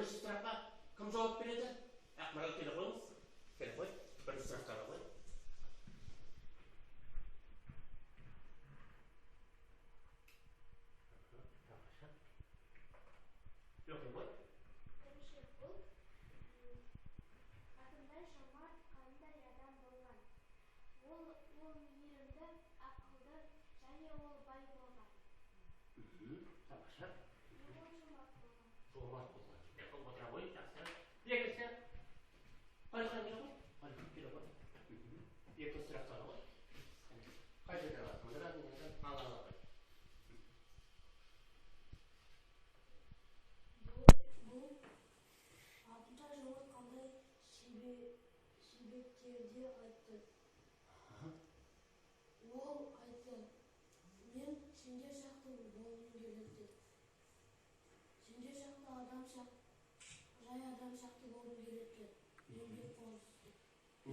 бірінші сұраққа кім жауап береді? Ақмарал келе қойыңыз. Келе қой. Бірінші сұраққа қой.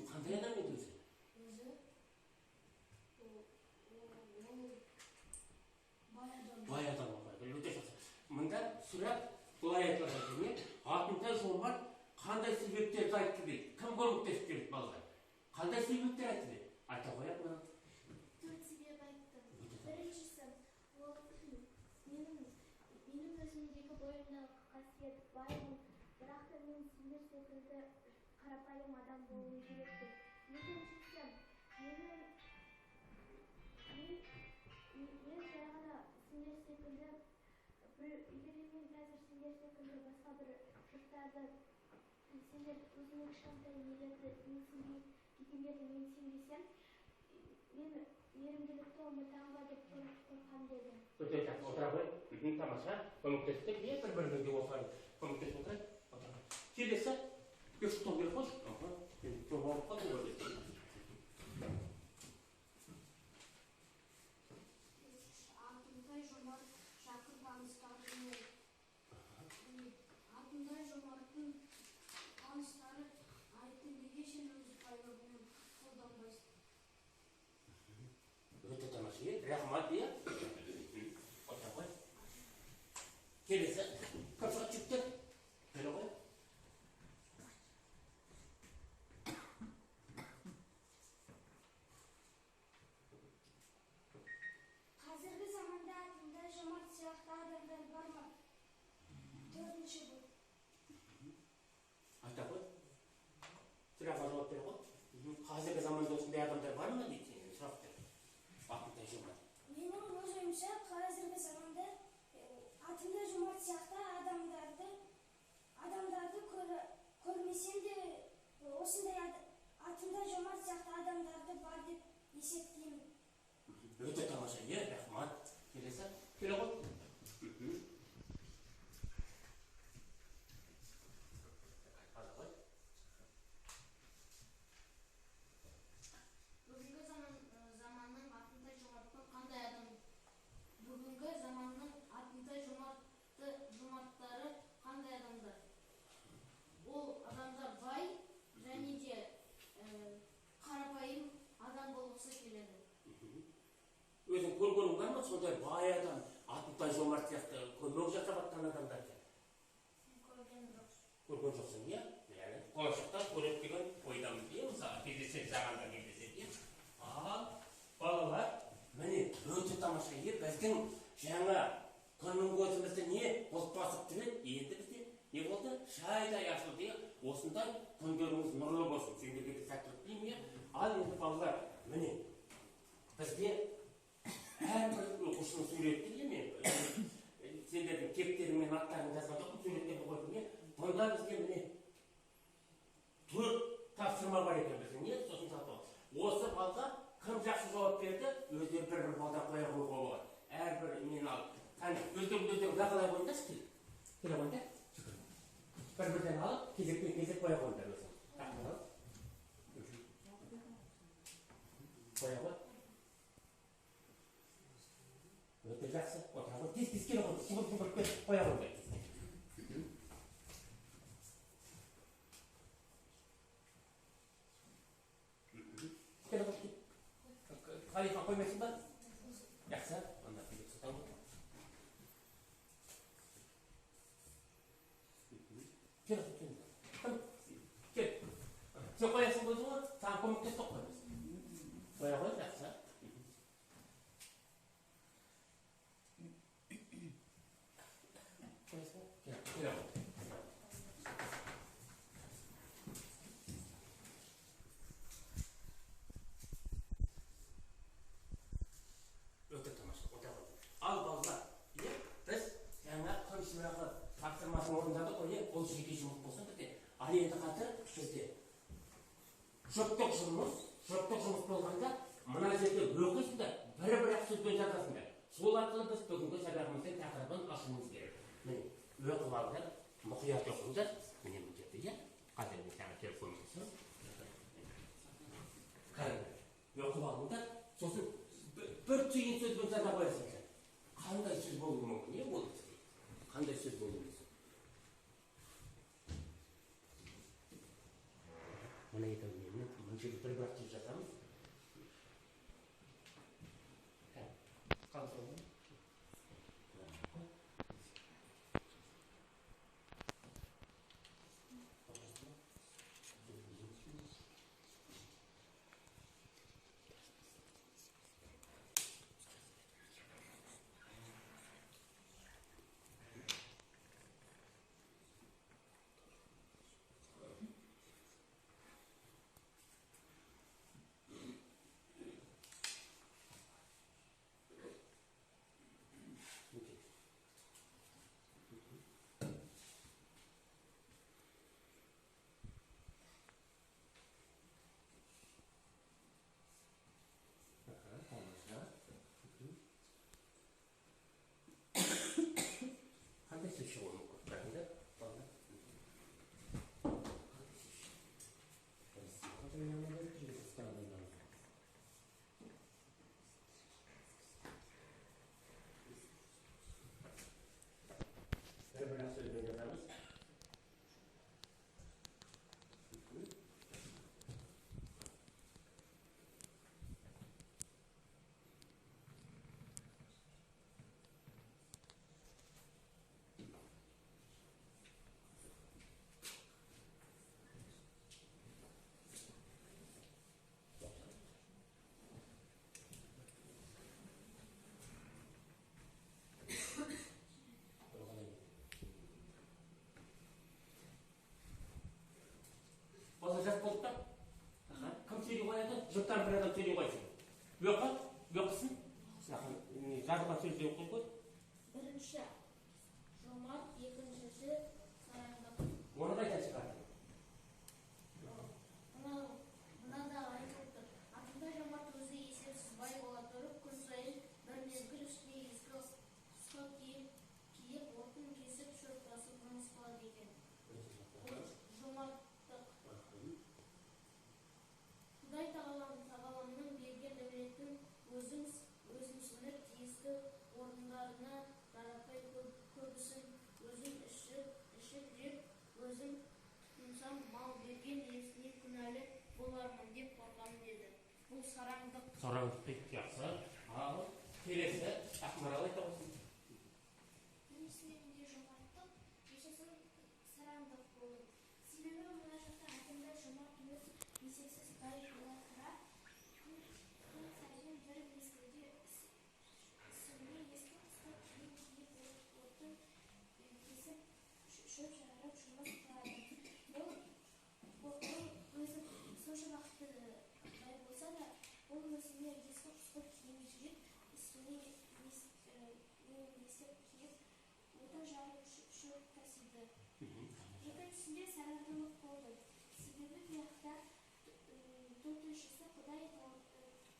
Қандай адам еді өзі? Бай адам ғой. Өте жақсы. Мында сұрақ былай айтылады. Алтынтай Жомарт қандай себептерді айтты дейді? Кім көмектесіп берді балаға? Қандай себептер айтты дейді? Айта қояды ма? Төрт себеп айтты. Біріншісі, ол менің өзімдегі бойымдағы қасиет баймын, бірақ та мен сендер секілді қарапайым адам болуым керек деп. Екіншісі, мен жай ғана сендер секілді егер мен қазір сендер секілді басқа бір жұрттарды сендер өзіңнің кішкентай нелерді менсінбей кеткендерді менсінбесем, мен мейірімділікті ұмытамын ба деп қорқам деді. Өте жақсы, отыра қой. Тамаша, көмектестік. Бір-біріңізге осылай көмектесіп отырайық. Келесі, көшіп тоң керек қой. Тоң алып қалды ғой. Алтынтай Жомарт жақын таныстарымен. Алтынтай Жомарттың таныстары айтты, неге сен өз байлығыңды қолданбайсың? Өте тамаша, рахмат иә. Отыра қой. Келесі, көпшіға жүктер. Келе қой. Қазіргі заманда Алтынтай Жомарт сияқты адамдар бар ма? Төртінші бұл. Айта қой. Сұраққа жауап бере қой. Қазіргі заманда осындай адамдар бар ма дейді сұрақ деп. Алтынтай Жомарт. Менің өз ойымша қазіргі заманда Алтынтай Жомарт сияқты адамдарды көрмесем де осындай Алтынтай Жомарт сияқты адамдарды бар деп есептеймін. Өте тамаша, рахмат. Келесі, келе ғой. Бүгінгі заманның Алтынтай Жомарттың қандай адам? Бүгінгі заманның Алтынтай Жомарттары қандай адамдар? Ол адамдар бай және де қарапайым адам болғысы келеді. Өзің көргенің бар ма? Сондай бай адам, Алтынтай Жомарт сияқты көмек жасап жатқан адамдарды? Көрген жоқсың. Көрген жоқсың, иә? Яғни болашақта көреді деген ойдамыз, иә? Мысалы, кездесек жағанда кездесек, иә? Балалар, міне өте тамаша, біздің жаңа күннің көзімізді не бұлт басып тұрады, енді бізде не болды? Шайдай ашылды, иә? Осындай күндеріңіз нұрлы болсын, сендерге де сәттілік тілеймін, иә? Ал енді балалар, міне бізде әрбір оқушының суреттері, мен сендердің кептерің мен аттарын жазған жоқпын, суреттерді қойдым, иә? Бұнда бізге міне төрт тапсырма бар екен біздің, иә? Сосын салды. Осы балға кім жақсы жауап берді, өздері бір-бір балдан қоя қоюға болады. Әрбір мен алып. Өздерің бағалай қойыңдаршы, келе қойыңдар. Бір-бірден алып, кезек қоя қойыңдар өзің. Қоя қой. Өте жақсы. Отыра қой. Тез келе қойыңдар. Сыбыр-сыбыр қоя қойыңдар. Келе қой. Қалихан қоймайсың ба? Жақсы. Онда келіп сұлтан қой. Gel. Tamam. Gel. Sen koyarsın koyduğunu, sana komünikte toplarız. Koya koyacaksa. Koyarsın. Gel. Gel. Öte tamaşa, oda koy. Al ballar. Biz жаңа konuşmaları topshirmasini o'rnatib qo'yib, o'z ishiga yumuq bo'lsin dedi. Ali endi qatır bizde. Şoptok жұмыс болғанда, мына жерде өкісінде бір-бір сөзбен жазасыңдар. Сол арқылы біз бүгінгі сабағымыздың тақырыбын ашуымыз керек. Міне, өкіп алыңдар, мұқият оқыңдар. Міне бұл жерде, иә? Қазір мен саған телефон жасаймын. Қараңдар, өкіп алыңдар, сосын бір түйін сөзбен жаза қоясыңдар. Қандай сөз болуы мүмкін, не болды? Қандай сөз болуы мүмкін? Мұны етіп менің, бұл жерде бір-бір сөз жазамыз. Қалды ғой? Жұрттан бір адам сөйлей қойсын. Өқысын. Жазылған сөз өқы қой. Бірінші жомарт, екіншісі сараңдық. Оны қайдан шығарды? Мына да айтып тұр. Артында жомарт өзі есепсіз бай бола тұрып, күн сайын бір мезгіл үстіне ескі қысқа киіп, отын кесіп, шөп тасып жұмыс қылады екен. Жомарттық. Құдай тағаламның берген дәулеттің өзімсініп тиісті орындарына таратпай көбісін өзім ішіп жеп, өзім тұтынсам мал берген иесіне күнәлі болармын деп қорқамын деді. Бұл сараңдық. Сараңдық деп жақсы. Ал келесі Ақмарал айта қойсын. Біріншісінде жомарттық, екіншісі сараңдық болды. Себебі мына жақта айтқанда жомарт өз есепсіз бай бола тұра, күн сайын бір мезгілде үстіне ескі қысқа киім киіп, отын кесіп, шөп жарып жұмыс қылады. Бұл өзі сонша вақытты бай болса да, ол өзіне ескі қысқа киім киіп, үстіне есеп киіп, отын жарып шөп тасиды. Екіншісінде сараңдылық болды. Себебі бұяқта төртіншісі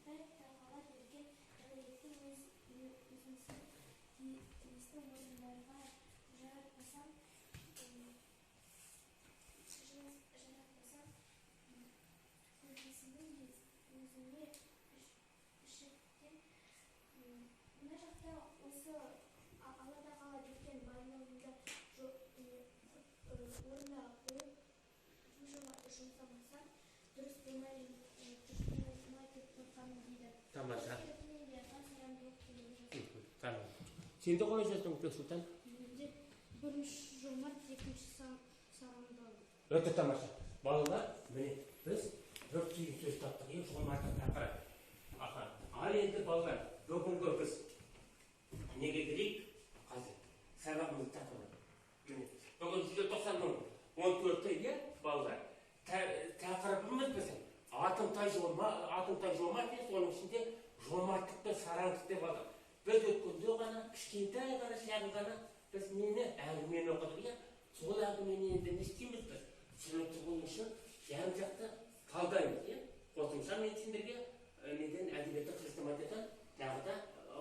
Құдай тағала берген дәулеттің өзімсін тиісті орындарға жаратпасам, көрпесінің өзіне ішіктен. Мына жақта осы Алла тағала берген байлығымды орнына қойып, жұмсамасам, дұрыс болмай деп қорқамын дейді. Тамаша. Сараңдылық келеді. Сен де қалай жаздың, Бексұлтан? Бірінші жомарт, екінші сараңдық. Өте тамаша. Балалар, міне біз бір түйін сөз таптық, жомарттық тақырып. Ал енді балалар, бүгінгі біз неге келейік? Қазір сабағымызды тақырып. Міне, бүгін 190-ның 14-ті, балалар. Тақырыбымыз біздің атымтай жомарт, соның ішінде жомарттық пен сараңдық деп алдық. Біз өткенде ғана, кішкентай ғана, шағын ғана біз нені әңгімені оқыдық, сол әңгімені енді не істейміз біз? Түсінікті болу үшін жан жақты талдаймыз, қосымша мен сендерге неден әдебиетті хрестоматиядан тағы да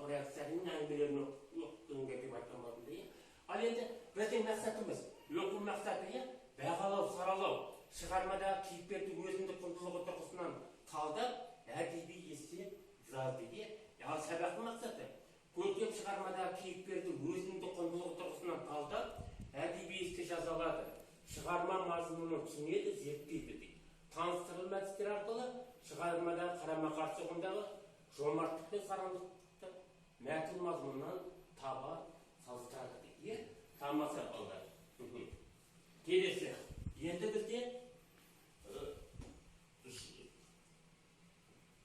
реакцияның әңгімелерін оқығанға деп айтқан болдым. Ал енді біздің мақсатымыз, оқу мақсаты, бағалау, саралау, шығармадағы кейіпкерді өзіндік құндылығы тұрғысынан талдап, әдеби есте жазды. Ал сабақтың мақсаты, көркем шығармадағы кейіпкерді өзіндік құндылығы тұрғысынан талдап, әдеби есте жаза алады. Шығарма мазмұнын түсінеді, зерттейді дейді. Таныстырылым әдістер арқылы шығармадағы қарама-қарсы ұғымдағы жомарттық пен сараңдықты мәтін мазмұнынан таба салыстырады дейді. Тамаша балалар. Келесі. Енді бізде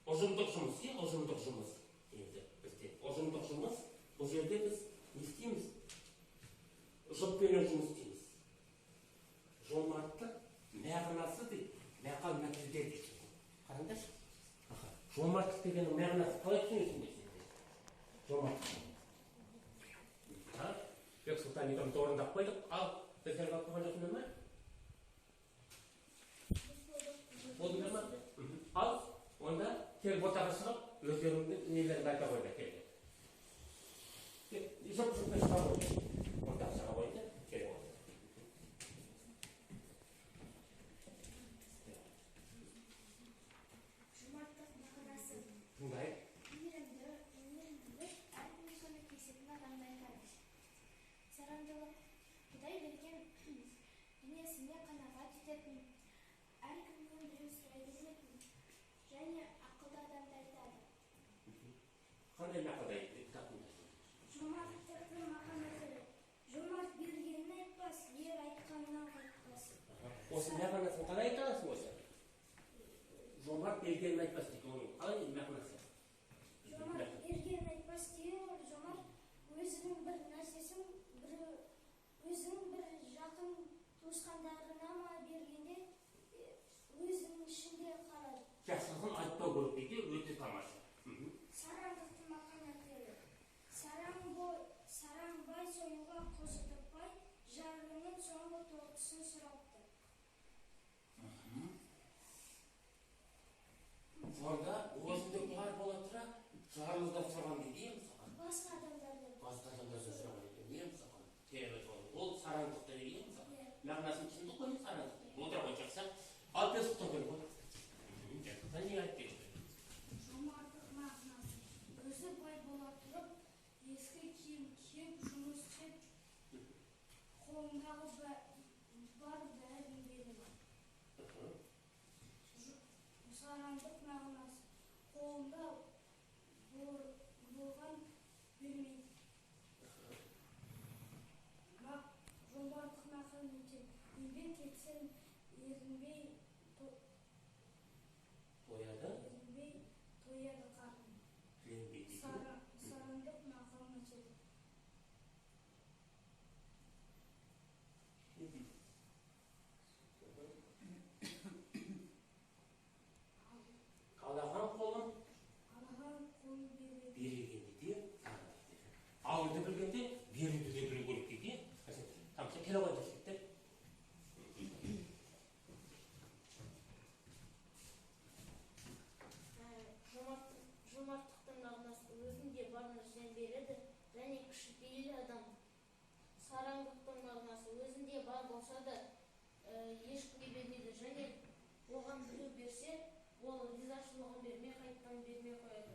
ұжымдық жұмыс, ұжымдық жұмыс. Енді бізде ұжымдық жұмыс, бұл жерде біз не істейміз? Жұппенен жұмыс істейміз. Жомарттық мағынасы дейді, мәқал мәтелдер дейді. Қараңдаршы. Жомарттық дегеннің мағынасы қалай түсінесіңдер? Жомарттық. Бек Сұлтан екеуміз орындап қойдық. Ал біздер қалып жатыр ма? Болдыңдар ма? Ал онда келіп ортаға шығып, өздеріңді нелеріңді айта қойды. Жұп-жұппен шыға қойды. Ортаға шыға қойды. Келіп отыр. Жомарттық мағынасы. Тыңдай. Мейірімділік, әркімнің соны кесетін адамды айтады. Сараңдылық, Құдай берген дүниесіне қанағат ететін, әркімнен біреу сұрай бермейтін, және ақылды адамды айтады. Қандай мақалда айтты? Жомарттықтың мағынасы. Жомарт бергенін айтпас, ер айтқанынан қайтпас. Осы мағынасын қалай айта аласың осы? Жомарт бергенін айтпас дейді. Оның қалай мағынасы? Жомарт бергенін айтпас деген, жомарт өзінің бір нәрсесін, өзінің бір жақын туысқандарына ма бергенде, өзінің ішінде қарады. Жақсылығын айтпау керек дейді, өте тамаша. Сараңдықтың мақанаттары. Сараңбай союға қозытықпай, жарының соңғы тоғысын сұрапты. Сонда өзінде бар бола тұра, жарылыдан сұраған дейді, саған? Басқа адамдардан. Басқа адамдардан сұраған дейді, саған? Ол сараңдықты дейді, саған? Мағынасын түсіндік қой, сараңдықты. Отыра қой жақсы. Ал Бек Сұлтан керек қой. Жақсыдан не айтты? Жомарттық мағынасы. Өзі бай бола тұрып, ескі киім киіп, жұмыс істеп, қолындағы бар бәрін береді. Сараңдық мағынасы. Қолында болған бермейді. Жомарттық мағынасы. Еңбек етсең, ерінбей тояды қарның. Сараңдық мағынасы. Қалаған қолын берген дейді, алуды білгенде беруді де білу керек дейді. Тамша келе қойды жігіттер. Жомарттықтың мағынасы өзінде бар нәрсені береді, және кішіпейіл адам. Сараңдықтың мағынасы өзінде бар болса да ешкімге бермейді, және оған біреу берсе, ол ризашылығын бермей, қайттан бермей қояды.